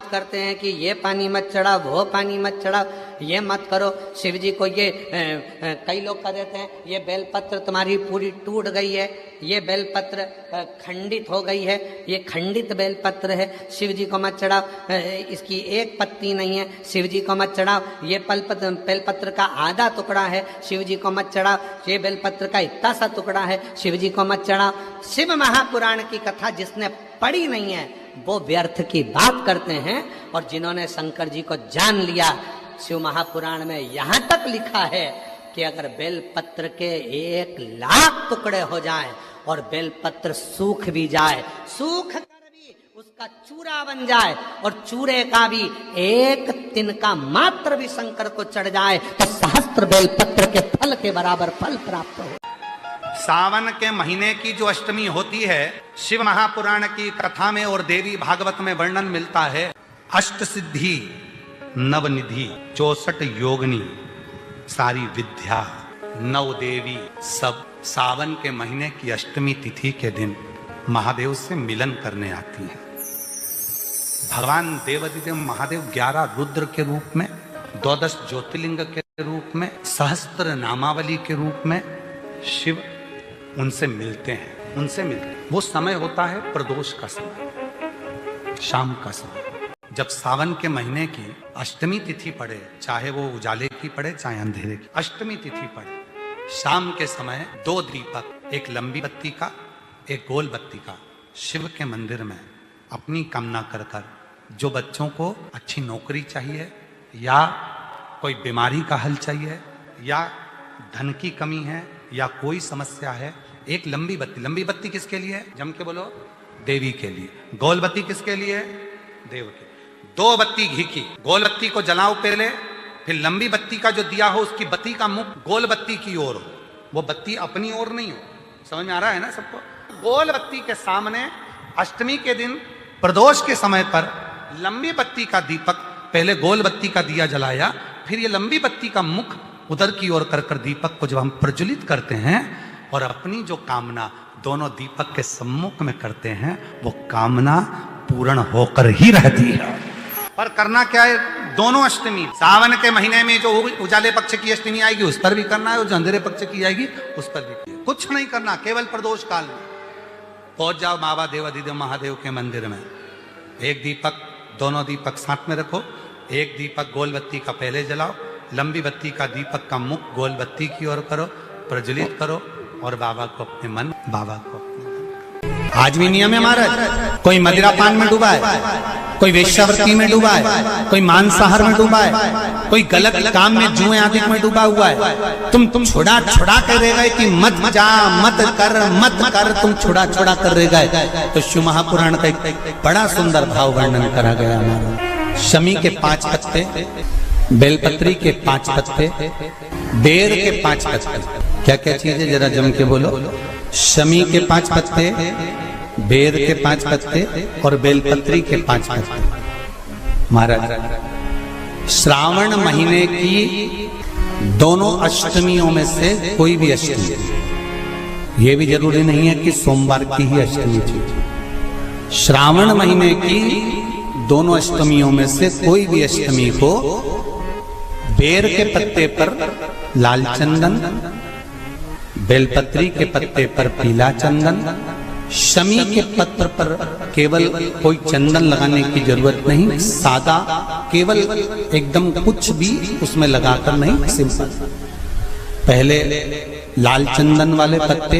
बात करते हैं कि ये पानी मत चढ़ाओ, वो पानी मत चढ़ाओ, ये मत करो। शिव जी को ये कई लोग कह देते हैं ये बेलपत्र तुम्हारी पूरी टूट गई है, ये बेलपत्र खंडित हो गई है, ये खंडित बेलपत्र है, शिव जी को मत चढ़ाओ, इसकी एक पत्ती नहीं है, शिव जी को मत चढ़ाओ, ये बेलपत्र का आधा टुकड़ा है, शिव जी को मत चढ़ाओ, ये बेलपत्र का इतना सा टुकड़ा है, शिव जी को मत चढ़ाओ। शिव महापुराण की कथा जिसने पढ़ी नहीं है वो व्यर्थ की बात करते हैं। और जिन्होंने शंकर जी को जान लिया, शिव महापुराण में यहां तक लिखा है कि अगर बेलपत्र के 1,00,000 टुकड़े हो जाएं और बेलपत्र सूख भी जाए, सूख कर भी उसका चूरा बन जाए और चूरे का भी एक तिनका मात्र भी शंकर को चढ़ जाए तो सहस्त्र बेलपत्र के फल के बराबर फल प्राप्त हो। सावन के महीने की जो अष्टमी होती है, शिव महापुराण की कथा में और देवी भागवत में वर्णन मिलता है। अष्ट सिद्धि नवनिधि 64 योगिनी सारी विद्या नव देवी सब सावन के महीने की अष्टमी तिथि के दिन महादेव से मिलन करने आती हैं। भगवान देवाधिदेव महादेव 11 रुद्र के रूप में, 12 ज्योतिर्लिंग के रूप में, सहस्त्र नामावली के रूप में शिव उनसे मिलते हैं। वो समय होता है प्रदोष का समय, शाम का समय। जब सावन के महीने की अष्टमी तिथि पड़े, चाहे वो उजाले की पड़े चाहे अंधेरे की, अष्टमी तिथि पड़े, शाम के समय 2 दीपक, एक लंबी बत्ती का एक गोल बत्ती का, शिव के मंदिर में अपनी कामना कर कर, जो बच्चों को अच्छी नौकरी चाहिए या कोई बीमारी का हल चाहिए या धन की कमी है या कोई समस्या है, एक लंबी बत्ती किसके लिए है? जम के बोलो, देवी के लिए। गोल बत्ती किसके लिए? देव के। 2 बत्ती घी की, गोल बत्ती को जलाओ पहले, फिर लंबी बत्ती का जो दिया हो उसकी बत्ती का मुख गोल बत्ती की ओर हो, वो बत्ती अपनी ओर नहीं हो। समझ में आ रहा है ना सबको? गोल बत्ती के सामने अष्टमी के दिन प्रदोष के समय पर लंबी बत्ती का दीपक, पहले गोल बत्ती का दिया जलाया, फिर ये लंबी बत्ती का मुख उधर की ओर कर कर दीपक को जब हम प्रज्वलित करते हैं और अपनी जो कामना दोनों दीपक के सम्मुख में करते हैं, वो कामना पूर्ण होकर ही रहती है। पर करना क्या है? दोनों अष्टमी, सावन के महीने में जो उजाले पक्ष की अष्टमी आएगी उस पर भी करना है और जो अंधेरे पक्ष की आएगी उस पर भी। कुछ नहीं करना, केवल प्रदोष काल में पहुंच जाओ बाबा देवाधिदेव महादेव के मंदिर में। एक दीपक, दोनों दीपक साथ में रखो, एक दीपक गोल बत्ती का पहले जलाओ, लंबी बत्ती का दीपक का मुख गोल बत्ती की ओर करो, प्रज्वलित करो और बाबा को अपने मन, बाबा को अपने। आज भी नियम है हमारा, कोई मदिरा पान में डूबा है, कोई वेश्यावृत्ति में डूबा है, कोई मांसाहार में डूबा है, कोई गलत काम में जुए आदि में डूबा हुआ है। तुम छुड़ा कर रह गए कि मत जा, मत कर, तुम छुड़ा कर रह गए। तो शिव महापुराण का एक बड़ा सुंदर भाव वर्णन करा गया हमारा। शमी के 5 पत्ते, बेलपत्री के 5 पत्ते, बेर के 5 पत्ते। क्या क्या चीज है जरा जम के बोलो? शमी के 5 पत्ते, बेर के 5 पत्ते और बेलपत्री के 5 पत्ते। महाराज, श्रावण महीने की दोनों अष्टमियों में से कोई भी अष्टमी, ये भी जरूरी नहीं है कि सोमवार की ही अष्टमी थी। श्रावण महीने की दोनों अष्टमियों में से कोई भी अष्टमी को बेर के पत्ते पर लाल चंदन, बेलपत्री के पत्ते पर पीला चंदन, शमी के पत्र पर केवल कोई चंदन लगाने की जरूरत नहीं, सादा केवल एकदम कुछ भी उसमें लगाकर नहीं, सिंपल। पहले लाल चंदन वाले पत्ते,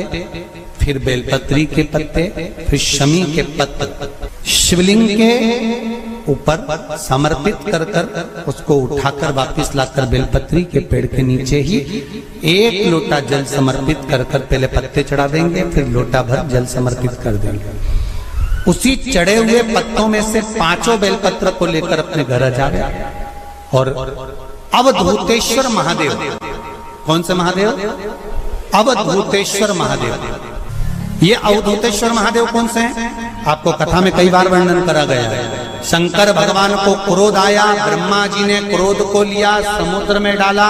फिर बेलपत्री के पत्ते, फिर शमी के पत्ते शिवलिंग के ऊपर समर्पित कर कर उसको उठाकर वापस लाकर बेलपत्री के पेड़ के नीचे ही 1 लोटा जल समर्पित कर कर पहले पत्ते चढ़ा देंगे, फिर लोटा भर जल समर्पित कर देंगे। उसी चढ़े हुए पत्तों में से 5 बेलपत्र को लेकर अपने घर आ जावे और अवधूतेश्वर महादेव, कौन से महादेव? अवधूतेश्वर महादेव। ये अवधूतेश्वर महादेव कौन से हैं? आपको कथा में कई बार वर्णन करा गया है। शंकर भगवान को क्रोध आया, ब्रह्मा जी ने क्रोध को लिया, समुद्र में डाला।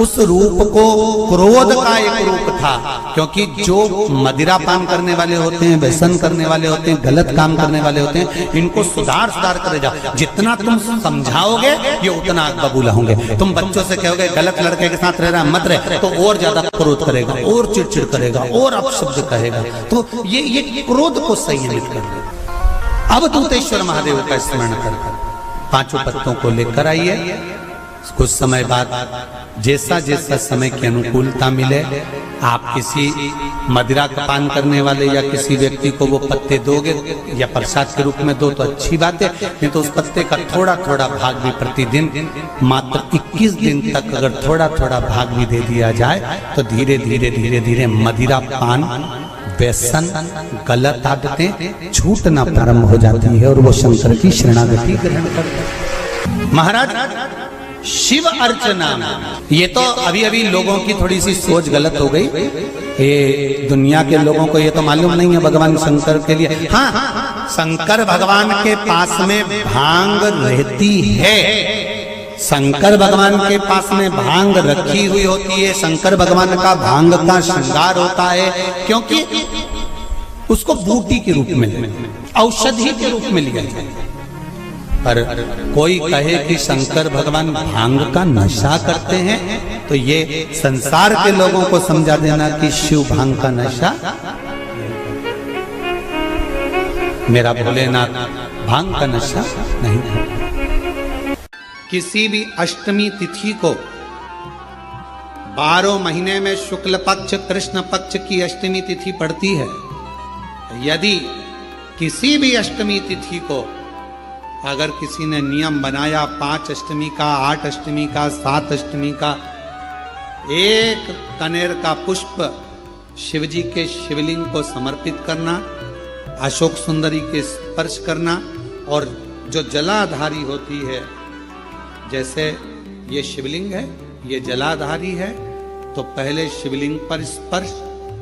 उस रूप को क्रोध का एक रूप था, क्योंकि जो मदिरा पान करने वाले होते हैं, व्यसन करने वाले होते हैं, गलत काम करने वाले होते हैं, इनको सुधार करे जाओ। जितना तुम समझाओगे ये उतना आग बबूला होंगे। तुम बच्चों से कहोगे गलत लड़के के साथ रह रहा मत रहे, तो और ज्यादा क्रोध करेगा, और चिड़चिड़ करेगा, और अपशब्द कहेगा। तो ये क्रोध को संयमित कर। अवधूतेश्वर महादेव का स्मरण कर पांचों पत्तों को लेकर आइए। कुछ समय बाद जैसा जैसा समय की अनुकूलता मिले, आप किसी मदिरा का पान करने वाले या किसी व्यक्ति को वो पत्ते दोगे या प्रसाद के रूप में दो तो अच्छी बात है, नहीं तो उस पत्ते का थोड़ा थोड़ा भाग भी प्रतिदिन मात्र 21 दिन तक अगर थोड़ा थोड़ा भाग भी दे दिया जाए तो धीरे धीरे धीरे धीरे मदिरा पान, व्यसन, गलत आदतें छूटना प्रारंभ हो जाती है और वो शंकर की शरणागति ग्रहण करते हैं। महाराज शिव अर्चना, ये तो अभी अभी लोगों की थोड़ी सी सोच गलत हो गई। ये दुनिया के लोगों को ये तो मालूम नहीं है भगवान शंकर के लिए। हाँ, शंकर भगवान के पास में भांग रहती है, शंकर भगवान के पास में भांग रखी हुई होती है। शंकर भगवान का भांग का श्रृंगार होता है, क्योंकि उसको बूटी के रूप में, औषधि के रूप में लिया जाता है। पर कोई कहे कि शंकर भगवान भांग का नशा करते हैं, तो ये संसार के लोगों को समझा देना कि शिव भांग का नशा, मेरा भोलेनाथ भांग का नशा नहीं करते। किसी भी अष्टमी तिथि को 12 महीने में शुक्ल पक्ष कृष्ण पक्ष की अष्टमी तिथि पड़ती है। यदि किसी भी अष्टमी तिथि को अगर किसी ने नियम बनाया 5 अष्टमी का, 8 अष्टमी का, 7 अष्टमी का, एक कनेर का पुष्प शिवजी के शिवलिंग को समर्पित करना, अशोक सुंदरी के स्पर्श करना, और जो जलाधारी होती है, जैसे ये शिवलिंग है, ये जलाधारी है, तो पहले शिवलिंग पर स्पर्श,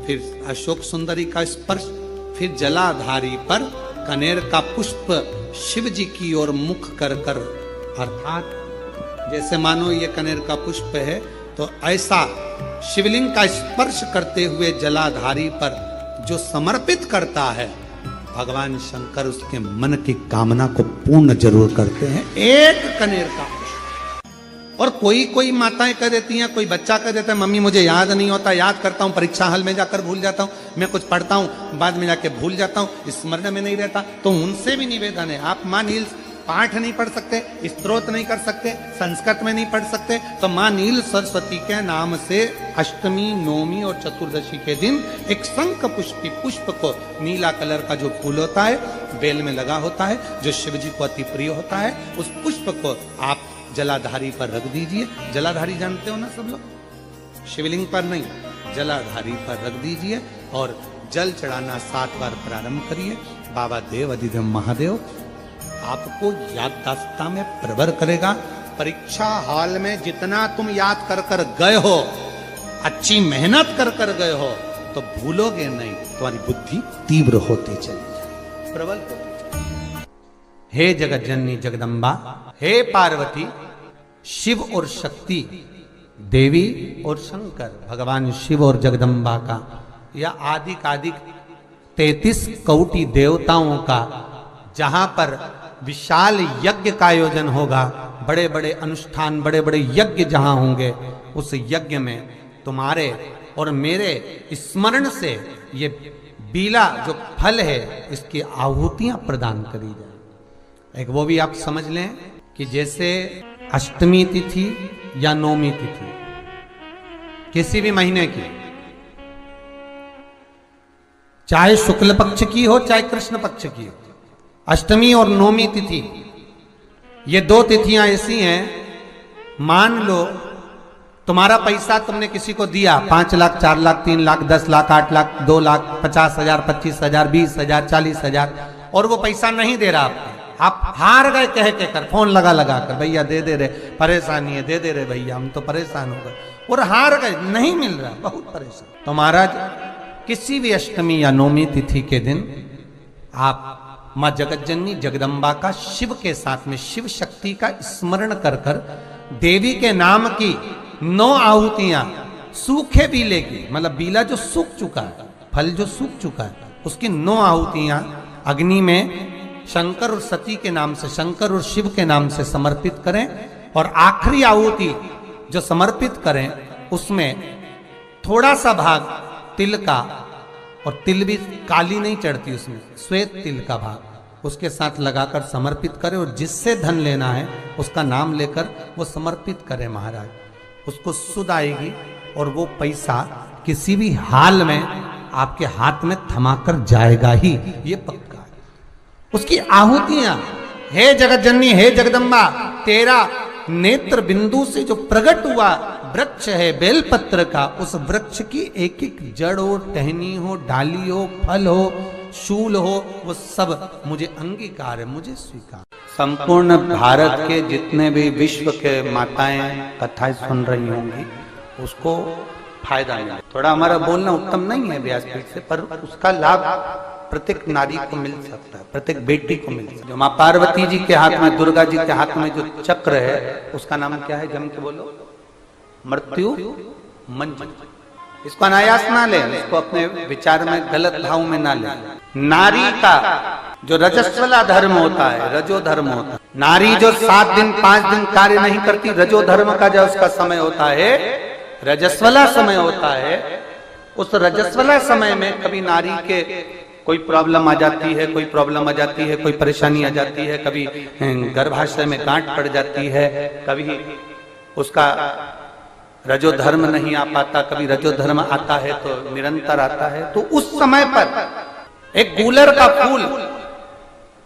फिर अशोक सुंदरी का स्पर्श, फिर जलाधारी पर कनेर का पुष्प शिव जी की ओर मुख कर कर, अर्थात जैसे मानो ये कनेर का पुष्प है, तो ऐसा शिवलिंग का स्पर्श करते हुए जलाधारी पर जो समर्पित करता है, भगवान शंकर उसके मन की कामना को पूर्ण जरूर करते हैं। एक कनेर का पुष्प। और कोई माताएं कह देती हैं, कोई बच्चा कह देता है मम्मी मुझे याद नहीं होता, याद करता हूँ परीक्षा हॉल में जाकर भूल जाता हूँ, मैं कुछ पढ़ता हूँ बाद में जाके भूल जाता हूँ, स्मरण में नहीं रहता। तो उनसे भी निवेदन है, आप माँ नील पाठ नहीं पढ़ सकते, स्तोत्र नहीं कर सकते, संस्कृत में नहीं पढ़ सकते, तो माँ नील सरस्वती के नाम से अष्टमी, नवमी और चतुर्दशी के दिन एक शंख पुष्पी पुष्प को, नीला कलर का जो फूल होता है, बेल में लगा होता है, जो शिव जी को अति प्रिय होता है, उस पुष्प को आप जलाधारी पर रख दीजिए। जलाधारी जानते हो ना सब लोग, शिवलिंग पर नहीं, जलाधारी पर रख दीजिए और जल चढ़ाना 7 बार प्रारंभ करिए। बाबा देव अधिदेव महादेव आपको याददाश्ता में प्रवर करेगा। परीक्षा हॉल में जितना तुम याद कर कर गए हो, अच्छी मेहनत कर कर गए हो, तो भूलोगे नहीं, तुम्हारी बुद्धि तीव्र होती चली जाए, प्रबल होती चली। हे जगत जननी जगदम्बा, हे पार्वती, शिव और शक्ति, देवी और शंकर, भगवान शिव और जगदम्बा का या आदिक 33 कोटि देवताओं का जहां पर विशाल यज्ञ का आयोजन होगा, बड़े बड़े अनुष्ठान, बड़े बड़े यज्ञ जहां होंगे, उस यज्ञ में तुम्हारे और मेरे स्मरण से ये बीला जो फल है, इसकी आहुतियां प्रदान करी जाए। एक वो भी आप समझ लें कि जैसे अष्टमी तिथि या नवमी तिथि किसी भी महीने की, चाहे शुक्ल पक्ष की हो चाहे कृष्ण पक्ष की हो, अष्टमी और नवमी तिथि, ये 2 तिथियां ऐसी हैं, मान लो तुम्हारा पैसा तुमने किसी को दिया, 5 लाख, 4 लाख, 3 लाख, 10 लाख, 8 लाख, 2 लाख, 50,000, 25,000, 20,000, 40,000, और वो पैसा नहीं दे रहा आपको, आप हार गए कह के कर, फोन लगा कर, भैया दे दे रहे, परेशानी है, दे दे रहे भैया, हम तो परेशान हो गए, और हार गए, नहीं मिल रहा, बहुत परेशान। तो महाराज किसी भी अष्टमी या नवमी तिथि के दिन आप माँ जगतजननी जगदम्बा का शिव के साथ में शिव शक्ति का स्मरण कर कर देवी के नाम की 9 आहुतियां सूखे बीले की, मतलब बीला जो सूख चुका है, फल जो सूख चुका है, उसकी 9 आहुतियां अग्नि में शंकर और सती के नाम से, शंकर और शिव के नाम से समर्पित करें। और आखिरी आहुति जो समर्पित करें उसमें थोड़ा सा भाग तिल का, और तिल भी काली नहीं चढ़ती उसमें, श्वेत तिल का भाग उसके साथ लगाकर समर्पित करें। और जिससे धन लेना है उसका नाम लेकर वो समर्पित करें महाराज, उसको सुध आएगी और वो पैसा किसी भी हाल में आपके हाथ में थमाकर जाएगा ही, ये पक्का है। उसकी आहुतियां, हे जगतजननी, हे जगदम्बा, तेरा नेत्र बिंदु से जो प्रकट हुआ वृक्ष है बेलपत्र का, उस वृक्ष की एक एक जड़ हो, टहनी हो, डाली हो, फल हो, शूल हो, वो सब मुझे अंगीकार है, मुझे स्वीकार। संपूर्ण भारत के जितने भी विश्व के माताएं कथाएं सुन रही होंगी उसको फायदा मिले। थोड़ा हमारा बोलना उत्तम नहीं है व्यासपीठ से, पर उसका लाभ प्रत्येक नारी को मिल सकता है, प्रत्येक बेटी को मिल सकता है। जो माँ पार्वती जी के हाथ में, दुर्गा जी के हाथ में जो चक्र है उसका नाम क्या है, जम के बोलो, मृत्यु मंजन। इसको अनायास ना ले, इसको अपने विचार में गलत भाव में ना ले। नारी का जो रजस्वला धर्म होता है, रजो धर्म होता है, नारी जो 7 दिन 5 दिन कार्य नहीं करती, रजो धर्म का जो उसका समय होता है, रजस्वला समय होता है, उस रजस्वला समय में कभी नारी के कोई प्रॉब्लम आ जाती है, कोई प्रॉब्लम आ जाती है, कोई परेशानी आ जाती है, कभी गर्भाशय में गांठ पड़ जाती है, कभी उसका रजो धर्म नहीं आ पाता, कभी रजो धर्म आता है तो निरंतर आता है। तो उस समय पर एक गूलर का फूल,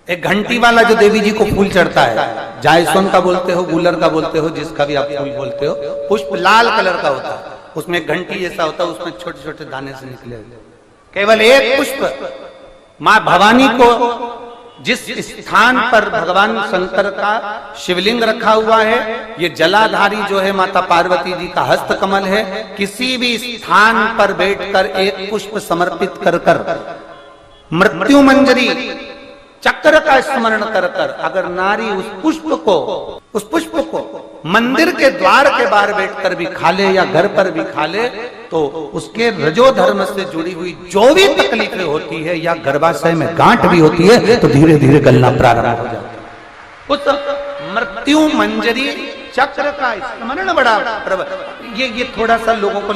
एक घंटी वाला जो देवी जी को फूल चढ़ता है, जायसवन का बोलते हो, गूलर का बोलते हो, जिसका भी आप फूल बोलते हो, पुष्प लाल कलर का होता है, उसमें एक घंटी जैसा होता है, उसमें छोटे छोटे दाने से निकले होते, केवल एक पुष्प माँ भवानी को जिस स्थान पर भगवान शंकर का शिवलिंग रखा हुआ है, ये जलाधारी जो है माता पार्वती जी का हस्त कमल है, किसी भी स्थान पर बैठकर एक पुष्प समर्पित कर कर मृत्यु मंजरी चक्र का स्मरण कर कर अगर नारी उस पुष्प को मंदिर के द्वार के बाहर बैठकर भी खा ले या घर पर भी खा ले, तो उसके रजो धर्म से जुड़ी हुई जो भी तकलीफें होती है या गर्भाशय में गांठ भी होती है तो धीरे धीरे गलना प्रारंभ हो जाता है। उस मृत्यु मंजरी चक्र का स्मरण बड़ा ये थोड़ा सा लोगों को